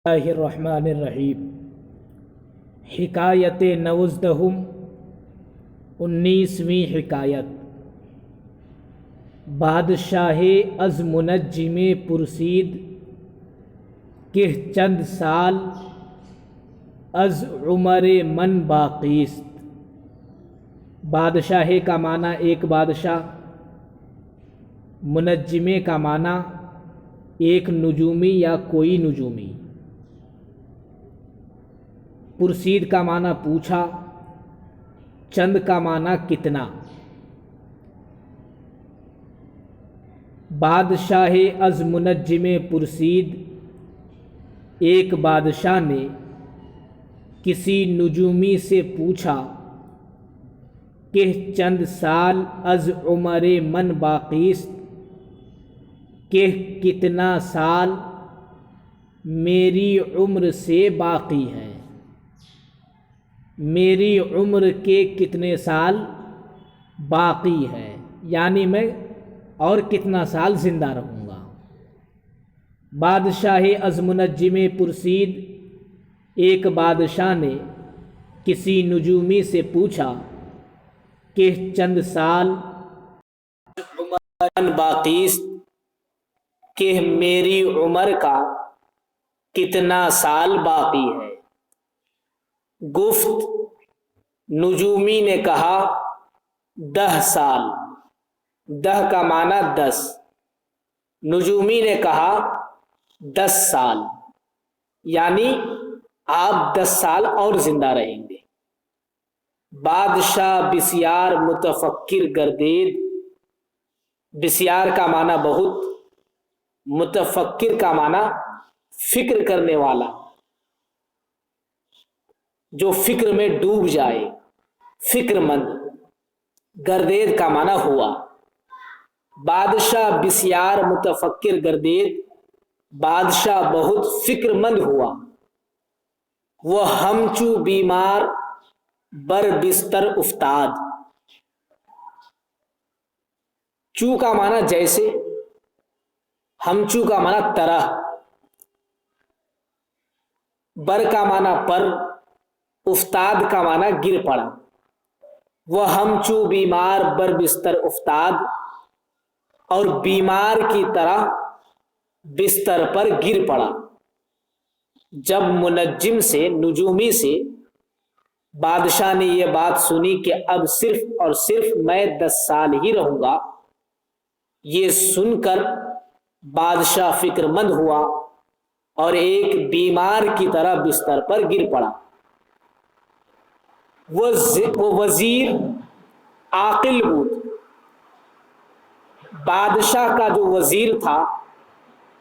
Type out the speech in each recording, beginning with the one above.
اللہ الرحمن الرحیم۔ حکایت نوزدہم، 19ویں حکایت۔ بادشاہ از منجم پرسید کہ چند سال از عمر من باقیست۔ بادشاہ کا معنی ایک بادشاہ، منجمے کا معنی ایک نجومی یا کوئی نجومی، پرسید کا معنی پوچھا، چند کا معنی کتنا۔ بادشاہ از منجم پرسید، ایک بادشاہ نے کسی نجومی سے پوچھا کہ چند سال از عمر من باقیست، کہ کتنا سال میری عمر سے باقی ہے، میری عمر کے کتنے سال باقی ہے، یعنی میں اور کتنا سال زندہ رہوں گا۔ بادشاہ از منجم پرسید، ایک بادشاہ نے کسی نجومی سے پوچھا کہ چند سال عمر باقیست، کہ میری عمر کا کتنا سال باقی ہے۔ گفت، نجومی نے کہا 10 سال۔ 10 کا معنی 10۔ نجومی نے کہا 10 سال، یعنی آپ 10 سال اور زندہ رہیں گے۔ بادشاہ بسیار متفکر گردید، بسیار کا معنی بہت، متفکر کا معنی فکر کرنے والا، جو فکر میں ڈوب جائے، فکر مند۔ گردید کا معنی ہوا۔ بادشاہ بسیار متفکر گردید، بادشاہ بہت فکر مند ہوا۔ وہ ہمچو بیمار بر بستر افتاد۔ چو کا معنی جیسے، ہمچو کا معنی طرح، بر کا معنی پر، افتاد کا معنی گر پڑا۔ وہ ہمچو بیمار بر بستر افتاد، اور بیمار کی طرح بستر پر گر پڑا۔ جب منجم سے، نجومی سے بادشاہ نے یہ بات سنی کہ اب صرف اور صرف میں 10 سال ہی رہوں گا، یہ سن کر بادشاہ فکر مند ہوا اور ایک بیمار کی طرح بستر پر گر پڑا۔ وہ وزیر عاقل بود۔ بادشاہ کا جو وزیر تھا،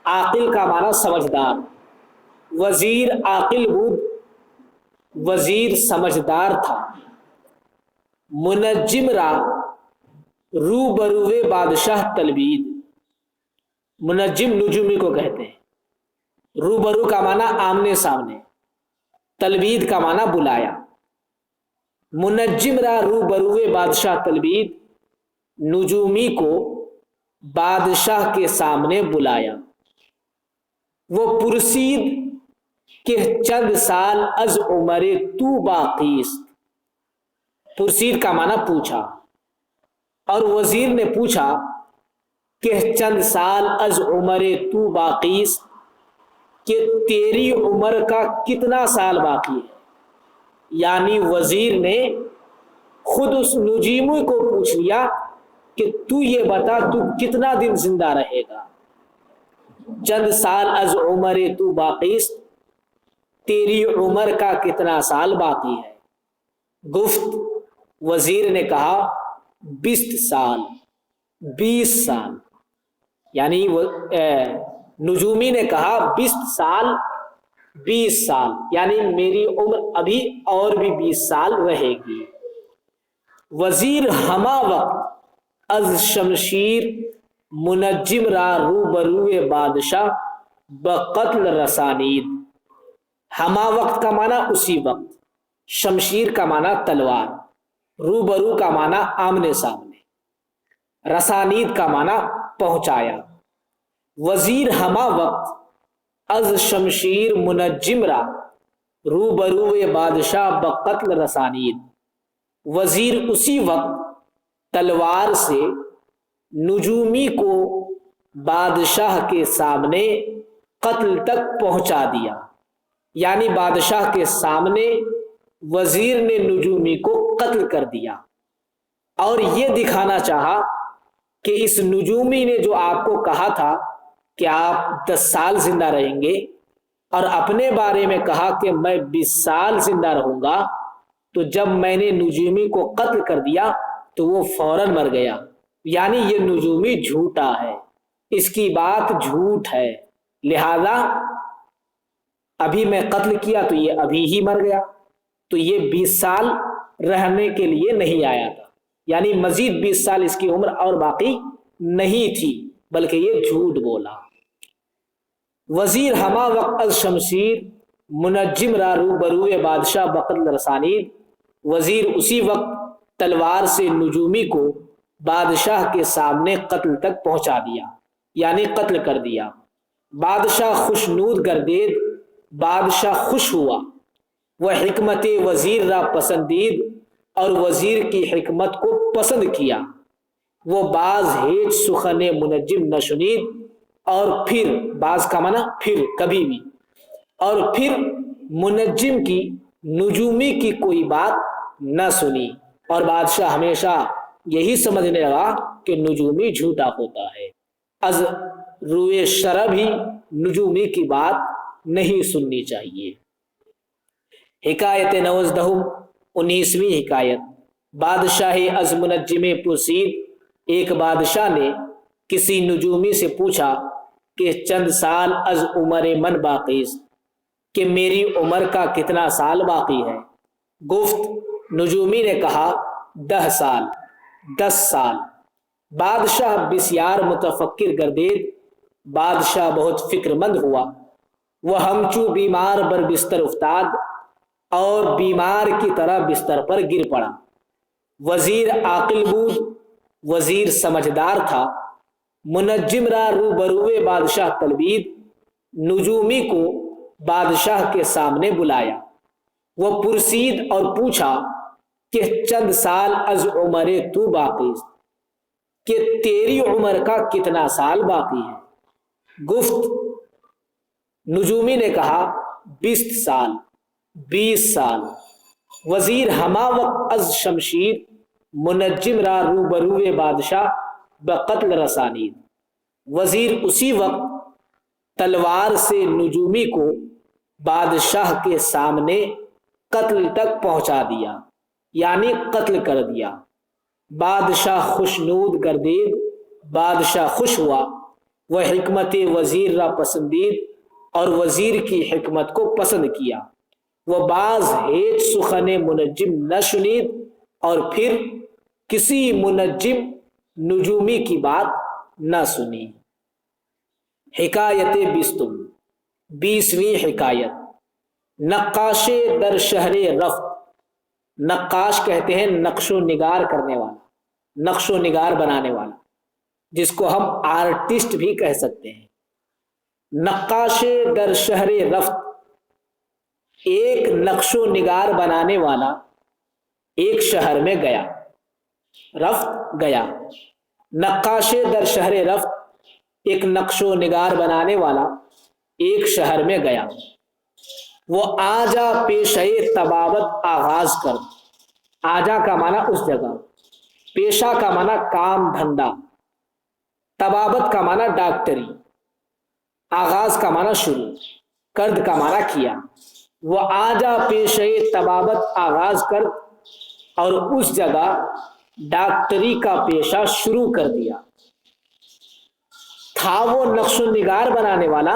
عاقل کا معنی سمجھدار، وزیر عاقل بود، وزیر سمجھدار تھا۔ منجم را روبروے بادشاہ طلبید۔ منجم نجومی کو کہتے ہیں۔ روبرو کا معنی آمنے سامنے، طلبید کا معنی بلایا۔ منجم را روبروے بادشاہ طلبید، نجومی کو بادشاہ کے سامنے بلایا۔ وہ پرسید کہ چند سال از عمر تو باقیست۔ پرسید کا معنی پوچھا، اور وزیر نے پوچھا کہ چند سال از عمر تو باقیست، کہ تیری عمر کا کتنا سال باقی ہے، یعنی وزیر نے خود اس نجومی کو پوچھ لیا کہ تو یہ بتا تو کتنا دن زندہ رہے گا۔ چند سال از عمر تو باقیست، تیری عمر کا کتنا سال باقی ہے۔ گفت، وزیر نے کہا 20 سال، 20 سال، یعنی نجومی نے کہا 20 سال، 20 سال، یعنی میری عمر ابھی اور بھی 20 سال رہے گی۔ وزیر ہما وقت از شمشیر منجم را روبروے بادشاہ بقتل رسانید۔ ہما وقت کا معنی اسی وقت، شمشیر کا معنی تلوار، روبرو کا معنی آمنے سامنے، رسانید کا معنی پہنچایا۔ وزیر ہما وقت از شمشیر منجم را روبرو بادشاہ بقتل رسانید، وزیر اسی وقت تلوار سے نجومی کو بادشاہ کے سامنے قتل تک پہنچا دیا، یعنی بادشاہ کے سامنے وزیر نے نجومی کو قتل کر دیا، اور یہ دکھانا چاہا کہ اس نجومی نے جو آپ کو کہا تھا کہ آپ 10 سال زندہ رہیں گے، اور اپنے بارے میں کہا کہ میں 20 سال زندہ رہوں گا، تو جب میں نے نجومی کو قتل کر دیا تو وہ فوراً مر گیا، یعنی یہ نجومی جھوٹا ہے، اس کی بات جھوٹ ہے، لہذا ابھی میں قتل کیا تو یہ ابھی ہی مر گیا، تو یہ 20 سال رہنے کے لیے نہیں آیا تھا، یعنی مزید 20 سال اس کی عمر اور باقی نہیں تھی، بلکہ یہ جھوٹ بولا۔ وزیر ہما وقت از شمشیر منجم را روبرو بادشاہ بقتل رسانید، وزیر اسی وقت تلوار سے نجومی کو بادشاہ کے سامنے قتل تک پہنچا دیا، یعنی قتل کر دیا۔ بادشاہ خوشنود گردید، بادشاہ خوش ہوا، وہ حکمت وزیر را پسندید، اور وزیر کی حکمت کو پسند کیا، وہ بعض ہیچ سخن منجم نشنید، اور پھر بعض کا معنی پھر کبھی بھی، اور پھر منجم کی نجومی کی کوئی بات نہ سنی، اور بادشاہ ہمیشہ یہی سمجھنے لگا کہ نجومی جھوٹا ہوتا ہے، از روئے شرع بھی نجومی کی بات نہیں سننی چاہیے۔ حکایت 19، 19ویں حکایت۔ بادشاہ از منجم پرسید، ایک بادشاہ نے کسی نجومی سے پوچھا کہ چند سال از عمر من باقی است، کہ میری عمر کا کتنا سال باقی ہے؟ گفت، نجومی نے کہا 10 سال، 10 سال۔ بادشاہ بسیار متفکر گردید، بادشاہ بہت فکر مند ہوا، وہ ہمچو بیمار بر بستر افتاد، اور بیمار کی طرح بستر پر گر پڑا۔ وزیر عاقل بود، وزیر سمجھدار تھا، منجم را روبروے بادشاہ طلبید، نجومی کو بادشاہ کے سامنے بلایا، وہ پرسید اور پوچھا کہ چند سال از عمر تو باقی است، کہ تیری عمر کا کتنا سال باقی ہے؟ گفت، نجومی نے کہا 20 سال، 20 سال۔ وزیر ہما وقت از شمشیر منجم را روبروے بادشاہ بقتل رسانید، وزیر اسی وقت تلوار سے نجومی کو بادشاہ کے سامنے قتل تک پہنچا دیا، یعنی قتل کر دیا۔ بادشاہ خوشنود گردید، بادشاہ خوش ہوا، وہ حکمت وزیر را پسندید، اور وزیر کی حکمت کو پسند کیا، وہ بعض ہیچ سخن منجم نہ شنید، اور پھر کسی منجم نجومی کی بات نہ سنی۔ حکایت 20ویں حکایت۔ نقاش در شہر رفت، نقاش کہتے ہیں نقش و نگار کرنے والا، نقش و نگار بنانے والا، جس کو ہم آرٹسٹ بھی کہہ سکتے ہیں۔ نقاش در شہر رفت، ایک نقش و نگار بنانے والا ایک شہر میں گیا، رفت گیا۔ نقاش در شہر رفت، ایک نقش و نگار بنانے والا ایک شہر میں گیا، وہ آجا پیشہ طبابت آغاز کر۔ آجا کا معنی اس جگہ، پیشہ کا معنی کام دھندا، طبابت کا معنی ڈاکٹری، آغاز کا معنی شروع، کرد کا معنی کیا۔ وہ آجا پیشہ طبابت آغاز کر، اور اس جگہ ڈاکٹری کا پیشہ شروع کر دیا۔ تھا وہ نقش و نگار بنانے والا،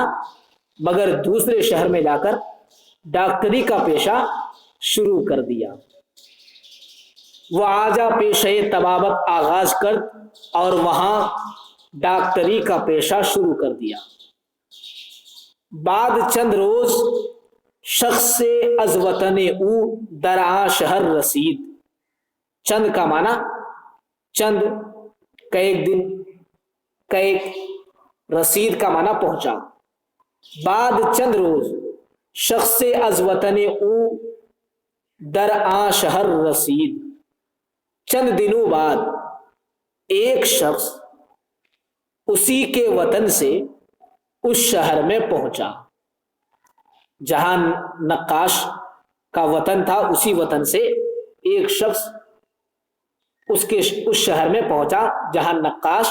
مگر دوسرے شہر میں جا کر ڈاکٹری کا پیشہ شروع کر دیا۔ وہ آجا پیشہ طبابت آغاز کر، اور وہاں ڈاکٹری کا پیشہ شروع کر دیا۔ بعد چند روز شخص سے از وطن او در آ شہر رسید۔ چند کا معنی چند، کئیک دن، کئیک، رسید کا معنی پہنچا۔ بعد چند روز شخص از وطن او در آ شہر رسید، چند دنوں بعد ایک شخص اسی کے وطن سے اس شہر میں پہنچا۔ جہاں نقاش کا وطن تھا اسی وطن سے ایک شخص اس شہر میں پہنچا جہاں نقاش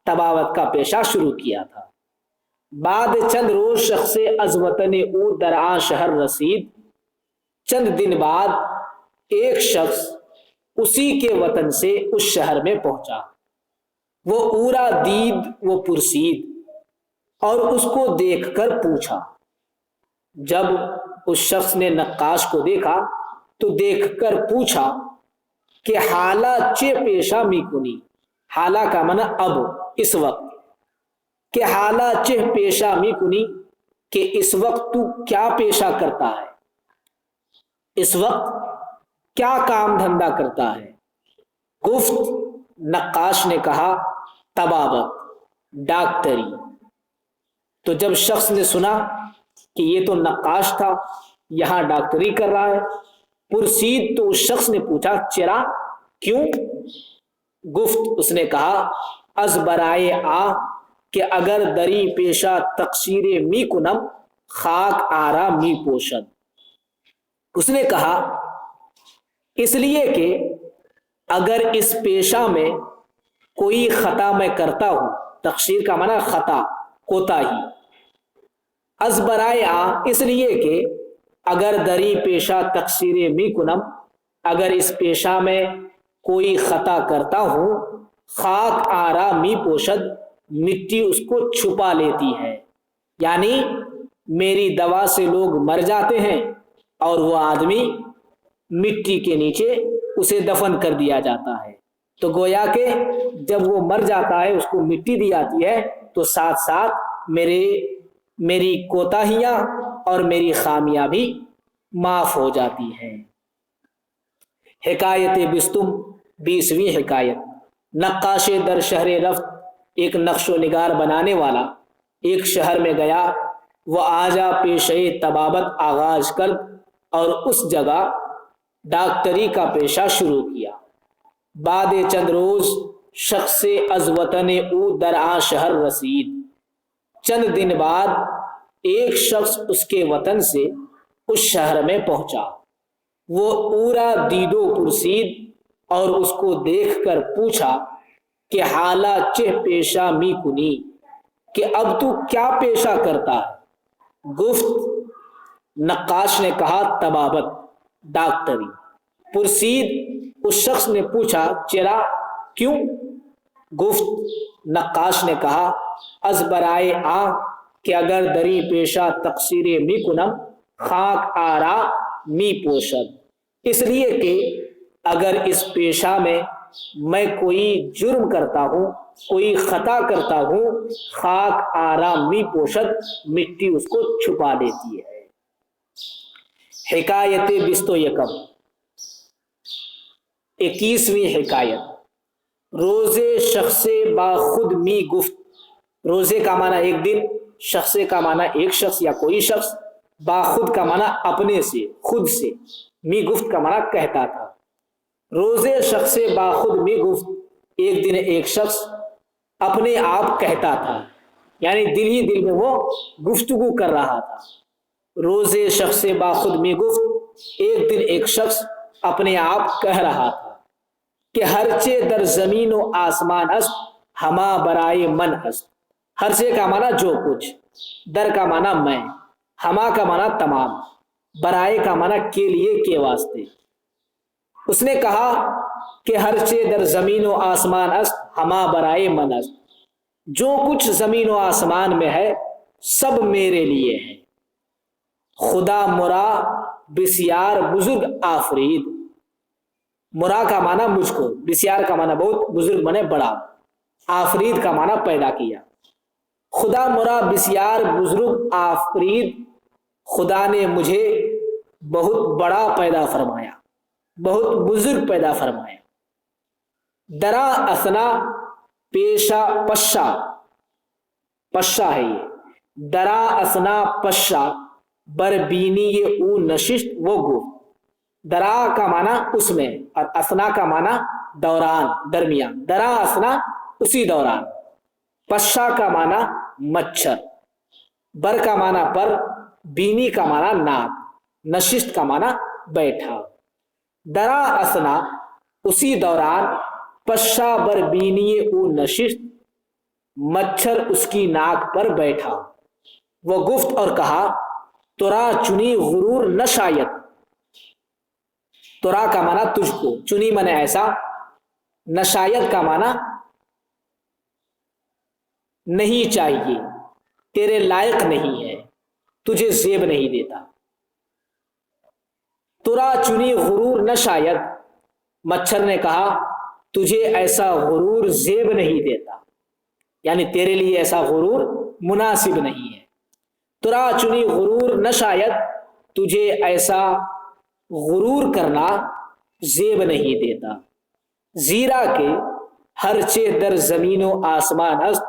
طباوت کا پیشہ شروع کیا تھا۔ بعد چند روز شخص از وطن او در آن شہر رسید، چند دن بعد ایک شخص اسی کے وطن سے اس شہر میں پہنچا۔ وہ اورا دید وہ پرسید، اور اس کو دیکھ کر پوچھا۔ جب اس شخص نے نقاش کو دیکھا تو دیکھ کر پوچھا کہ حالہ چے پیشہ می کنی، حالہ کا معنی اب، اس وقت، کہ حالہ چے پیشہ می کنی، کہ اس وقت تو کیا پیشہ کرتا ہے، اس وقت کیا کام دھندا کرتا ہے۔ گفت، نقاش نے کہا، طبابت، ڈاکٹری۔ تو جب شخص نے سنا کہ یہ تو نقاش تھا، یہاں ڈاکٹری کر رہا ہے، پرسید، تو اس شخص نے پوچھا، چرا، کیوں؟ گفت، اس نے کہا، از برائے آ کہ اگر دری پیشہ تقصیر می کنم خاک آرا می پوشد۔ اس نے کہا اس لیے کہ اگر اس پیشہ میں کوئی خطا میں کرتا ہوں، تقصیر کا معنی خطا، کوتاہی، از برائے آ اس لیے کہ اگر دری پیشہ تقصیر می کنم، اگر اس پیشہ میں کوئی خطا کرتا ہوں، خاک آرا می پوشد، مٹی اس کو چھپا لیتی ہے، یعنی میری دوا سے لوگ مر جاتے ہیں اور وہ آدمی مٹی کے نیچے اسے دفن کر دیا جاتا ہے۔ تو گویا کہ جب وہ مر جاتا ہے اس کو مٹی دی جاتی ہے تو ساتھ ساتھ میری کوتاہیاں اور میری خامیاں بھی معاف ہو جاتی ہیں۔ حکایت بستم، 20ویں حکایت۔ نقاش در شہر رفت، ایک نقش و نگار بنانے والا ایک شہر میں گیا، وہ آجا پیشے طبابت آغاز کر اور اس جگہ ڈاکٹری کا پیشہ شروع کیا۔ بعد چند روز شخص از وطن او در آن شہر رسید، چند دن بعد ایک شخص اس کے وطن سے اس شہر میں پہنچا۔ وہ اورا دیدو پرسید، اور اس کو دیکھ کر پوچھا کہ حالہ چہ پیشہ می کنی، کہ اب تو کیا پیشہ کرتا ہے۔ گفت، نقاش نے کہا، طبابت، ڈاکٹری۔ پرسید، اس شخص نے پوچھا، چرا، کیوں؟ گفت، نقاش نے کہا، از برائے آ کہ اگر دری پیشہ تقصیر می کنم خاک آرا می پوشد، اس لیے کہ اگر اس پیشہ میں کوئی جرم کرتا ہوں، کوئی خطا کرتا ہوں، خاک آرا می پوشد، مٹی اس کو چھپا لیتی ہے۔ حکایت 21، 21ویں حکایت۔ روزے شخص با خود می گفت، روزے کا معنی ایک دن، شخص کا معنی ایک شخص یا کوئی شخص، با خود کا معنی اپنے سے، خود سے، می گفت کا معنی کہتا تھا۔ روزے شخص با خود می گفت، ایک دن ایک شخص اپنے آپ کہتا تھا، یعنی دل ہی دل میں وہ گفتگو کر رہا تھا۔ روزے شخص با خود می گفت، ایک دن ایک شخص اپنے آپ کہہ رہا تھا کہ ہرچے در زمین و آسمان است ہما برائے من است۔ ہرچے کا معنی جو کچھ، در کا معنی میں، ہما کا معنی تمام، برائے کا معنی کے لیے، کے واسطے۔ اس نے کہا کہ ہرچے در زمین و آسمان است ہما برائے من است، جو کچھ زمین و آسمان میں ہے سب میرے لیے ہے۔ خدا مرا بسیار بزرگ آفرید، مرا کا معنی مجھ کو، بسیار کا معنی بہت، بزرگ معنی بڑا، آفرید کا معنی پیدا کیا۔ خدا مرا بسیار بزرگ آفرید، خدا نے مجھے بہت بڑا پیدا فرمایا، بہت بزرگ پیدا فرمایا۔ درا اثنا، پیشہ، پشا، پشا ہے یہ، درا اسنا پشا بربینی یہ او نشست وہ گفت. درا کا معنی اس میں اور اسنا کا معنی دوران درمیان. درا اسنا اسی دوران. پشا کا معنی مچھر. بر کا معنی پر. بینی کا معنی ناک. نشست کا معنی بیٹھا. درا اسنا اسی دوران. پشا بر بینی او نشست مچھر اس کی ناک پر بیٹھا. وہ گفت اور کہا ترا چنی غرور نہ شاید. ترا کا معنی تجھ کو. چنی معنی ایسا. نہ شاید کا معنی نہیں چاہیے. تیرے لائق نہیں ہے. تجھے زیب نہیں دیتا. ترا چنی غرور نہ شاید. مچھر نے کہا تجھے ایسا غرور زیب نہیں دیتا، یعنی تیرے لیے ایسا غرور مناسب نہیں ہے. ترا چنی غرور نہ شاید. تجھے ایسا غرور کرنا زیب نہیں دیتا. زیرا کہ ہر چے در زمین و آسمان است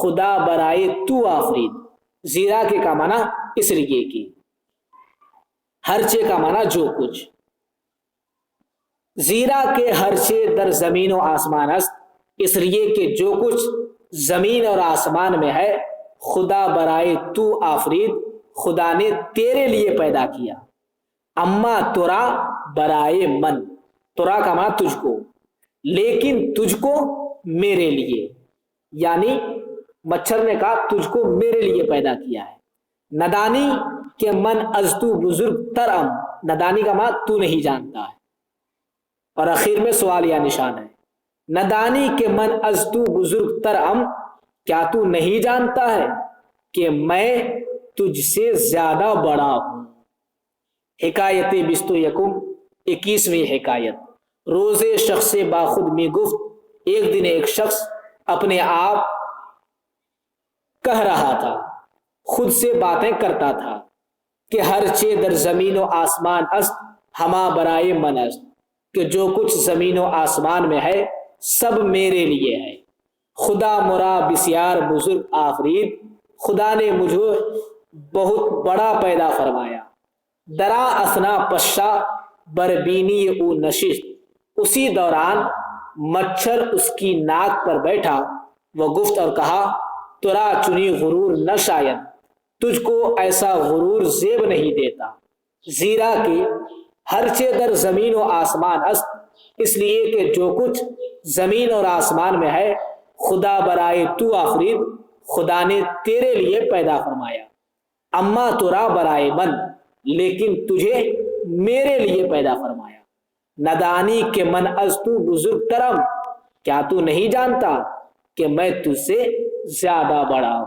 خدا برائے تو آفرید. زیرا کے کا معنی اس لیے کی. ہر چے کا معنی جو کچھ. زیرا کے ہر چے در زمین و آسمان است اس لیے کہ جو کچھ زمین اور آسمان میں ہے خدا برائے تو آفرید خدا نے تیرے لیے پیدا کیا. اما ترا برائے من. ترا کا معنی تجھ کو. لیکن تجھ کو میرے لیے. یعنی مچھر نے کہا تجھ کو میرے لیے پیدا کیا ہے. ندانی کہ من از تو بزرگ ترم. ندانی کا معنی تو نہیں جانتا ہے. اور آخر میں سوال یا نشان ہے. ندانی کہ من از تو بزرگ ترم. کیا تو نہیں جانتا ہے کہ میں تجھ سے زیادہ بڑا ہوں. حکایت 21ویں حکایت. روز شخص باخود میں گفت ایک دن ایک شخص اپنے آپ کہہ رہا تھا، خود سے باتیں کرتا تھا کہ ہر چے در زمین و آسمان است ہما برائے من است. کہ جو کچھ زمین و آسمان میں ہے سب میرے لیے ہے. خدا مرا بسیار بزرگ آفرید. خدا نے مجھے بہت بڑا پیدا فرمایا. درا اسنا پشا بربینی او نشست. اسی دوران مچھر اس کی ناک پر بیٹھا. وہ گفت اور کہا ترا چنی غرور نہ شاید. تجھ کو ایسا غرور زیب نہیں دیتا. زیرا کہ ہر چے در زمین و آسمان است اس لیے کہ جو کچھ زمین اور آسمان میں ہے خدا برائے تو آفرید خدا نے تیرے لیے پیدا فرمایا. اما ترا برائے من. لیکن تجھے میرے لیے پیدا فرمایا. ندانی کہ من از تو بزرگ ترم. کیا تو نہیں جانتا کہ میں تجھ سے زیادہ بڑا ہوں.